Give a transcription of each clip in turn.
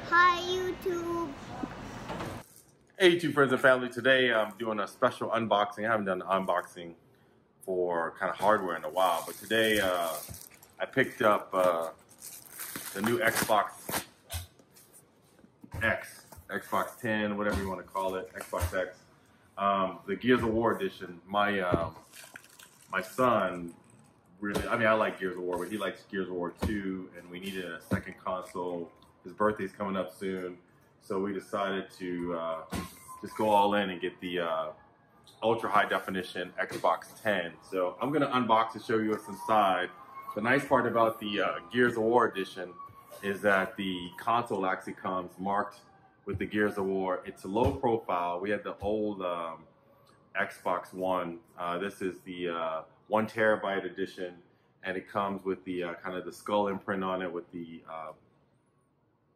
Hi YouTube. Hey YouTube friends and family, today I'm doing a special unboxing. I haven't done an unboxing for kind of hardware in a while, but today I picked up the new Xbox X, Xbox 10, whatever you want to call it, Xbox X, the Gears of War edition. My son really, I like Gears of War, but he likes Gears of War 2, and we needed a second console. His birthday's coming up soon, so we decided to just go all in and get the ultra high definition Xbox 10. So I'm gonna unbox and show you what's inside. The nice part about the Gears of War edition is that the console actually comes marked with the Gears of War. It's a low profile. We had the old Xbox One. This is the 1 terabyte edition, and it comes with the kind of the skull imprint on it with the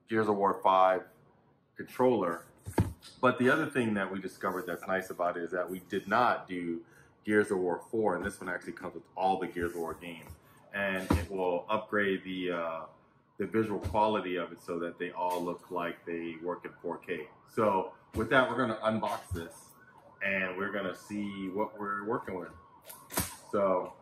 Gears of War 5 controller. But the other thing that we discovered that's nice about it is that we did not do Gears of War 4, and this one actually comes with all the Gears of War games, and it will upgrade the visual quality of it so that they all look like they work in 4K. So with that, we're going to unbox this, and we're going to see what we're working with. So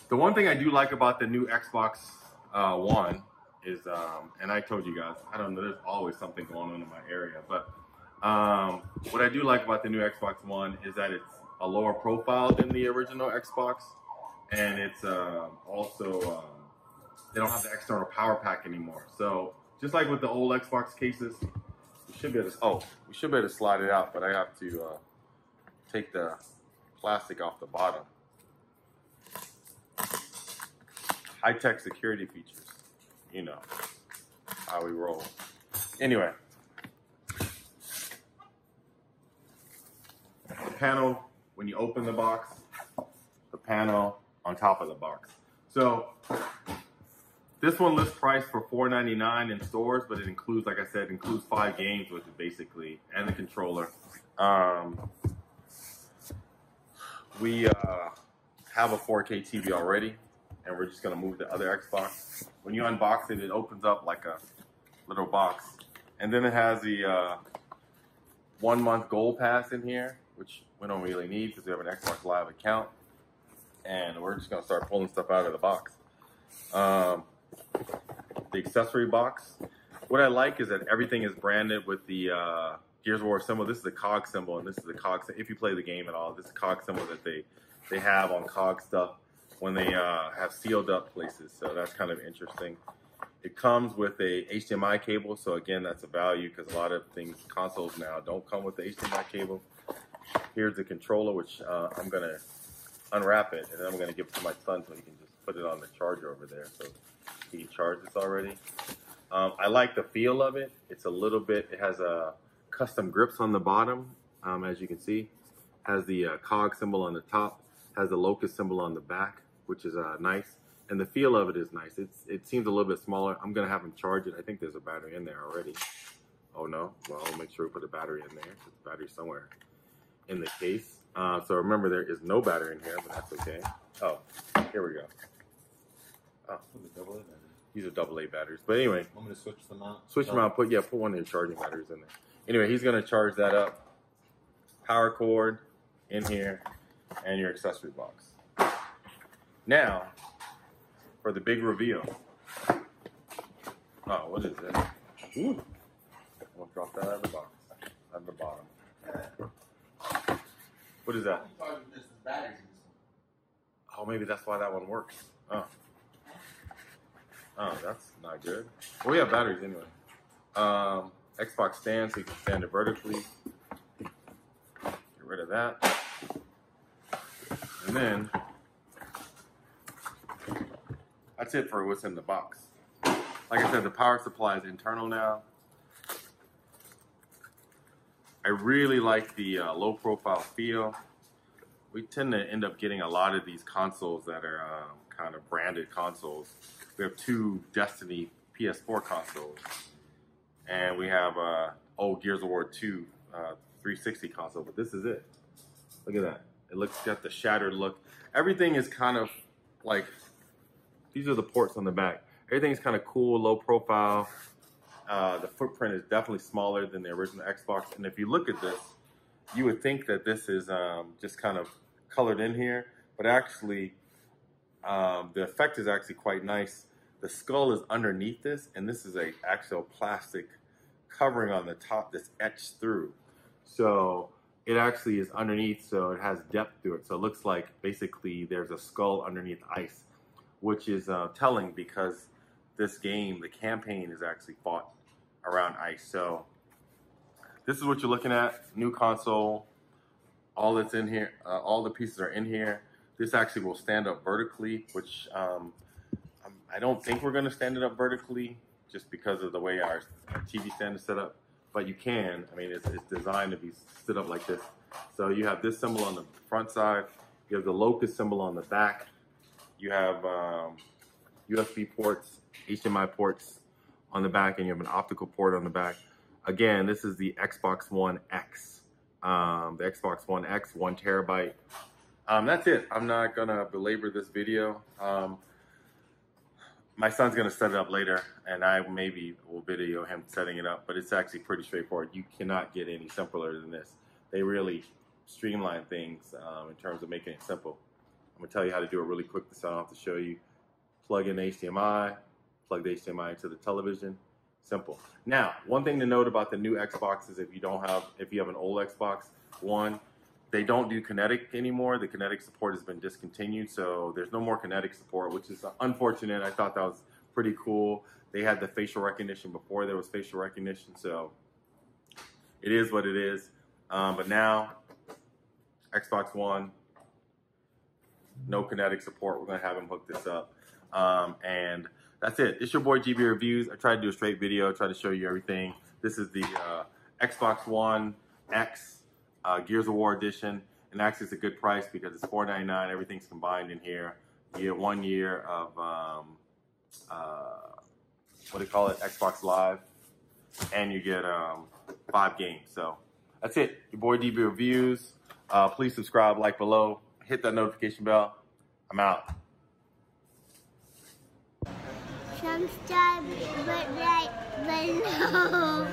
the one thing I do like about the new Xbox One is, and I told you guys, I don't know, there's always something going on in my area, but what I do like about the new Xbox One is that it's a lower profile than the original Xbox, and it's also, they don't have the external power pack anymore. So just like with the old Xbox cases, we should be able to slide it out, but I have to take the plastic off the bottom. High-tech security features. You know how we roll. Anyway, the panel, when you open the box, the panel on top of the box. So this one lists price for $4.99 in stores, but it includes, like I said, includes 5 games, which is basically, and the controller. We have a 4K TV already, and we're just gonna move the other Xbox. When you unbox it, it opens up like a little box. And then it has the 1 month gold pass in here, which we don't really need because we have an Xbox Live account. And we're just gonna start pulling stuff out of the box. The accessory box. What I like is that everything is branded with the Gears of War symbol. This is the COG symbol, and this is the COG, if you play the game at all, this is the COG symbol that they have on COG stuff when they have sealed up places, so that's kind of interesting. It comes with a HDMI cable, so again, that's a value because a lot of things, consoles now don't come with the HDMI cable. Here's the controller, which I'm gonna unwrap it, and then I'm gonna give it to my son so he can just put it on the charger over there, so he can charge this already. I like the feel of it. It's a little bit, it has custom grips on the bottom, as you can see. Has the COG symbol on the top, has the locust symbol on the back, which is nice, and the feel of it is nice. It seems a little bit smaller. I'm gonna have him charge it. I think there's a battery in there already. Oh no, well, I'll make sure we put a battery in there. There's a battery somewhere in the case. So remember, there is no battery in here, but that's okay. Oh, here we go. Oh, these are AA batteries. But anyway, Want me to switch them out? Switch them out. Put one of your charging batteries in there. Anyway, he's gonna charge that up. Power cord in here, and your accessory box. Now, for the big reveal. Oh, what is this? Ooh. I'm gonna drop that out of the box, at the bottom. What is that? Oh, maybe that's why that one works. Oh, that's not good. Well, we have batteries anyway. Xbox stand, so you can stand it vertically. Get rid of that. And then, that's it for what's in the box. Like I said, the power supply is internal now. I really like the low profile feel. We tend to end up getting a lot of these consoles that are kind of branded consoles. We have 2 Destiny PS4 consoles, and we have old Gears of War 2 360 console, but this is it. Look at that. It looks got the shattered look. Everything is kind of like, these are the ports on the back. Everything's kind of cool, low profile. The footprint is definitely smaller than the original Xbox. And if you look at this, you would think that this is just kind of colored in here, but actually the effect is actually quite nice. The skull is underneath this, and this is a actual plastic covering on the top that's etched through. So it actually is underneath, so it has depth to it. So it looks like basically there's a skull underneath ice, which is telling because this game, the campaign, is actually fought around ice. So this is what you're looking at. New console, all that's in here, all the pieces are in here. This actually will stand up vertically, which I don't think we're going to stand it up vertically just because of the way our TV stand is set up. But you can. I mean, it's designed to be stood up like this. So you have this symbol on the front side. You have the locust symbol on the back. You have USB ports, HDMI ports on the back, and you have an optical port on the back. Again, this is the Xbox One X. The Xbox One X, 1 terabyte. That's it. I'm not gonna belabor this video. My son's gonna set it up later, and I maybe will video him setting it up, but it's actually pretty straightforward. You cannot get any simpler than this. They really streamline things in terms of making it simple. I'm gonna tell you how to do it really quick, so I don't have to show you. Plug in HDMI, plug the HDMI into the television. Simple. Now, one thing to note about the new Xbox is if you have an old Xbox One, they don't do Kinetic anymore. The Kinetic support has been discontinued, so there's no more Kinetic support, which is unfortunate. I thought that was pretty cool. They had the facial recognition before there was facial recognition, so it is what it is. But now, Xbox One, no Kinetic support. We're gonna have them hook this up, and that's it. It's your boy GB Reviews. I tried to do a straight video, try to show you everything. This is the Xbox One X Gears of War edition, and actually it's a good price because it's $4.99. Everything's combined in here. You get 1 year of what do you call it, Xbox Live, and you get 5 games. So that's it. Your boy DB Reviews. Please subscribe, like below, hit that notification bell. I'm out. Subscribe right below.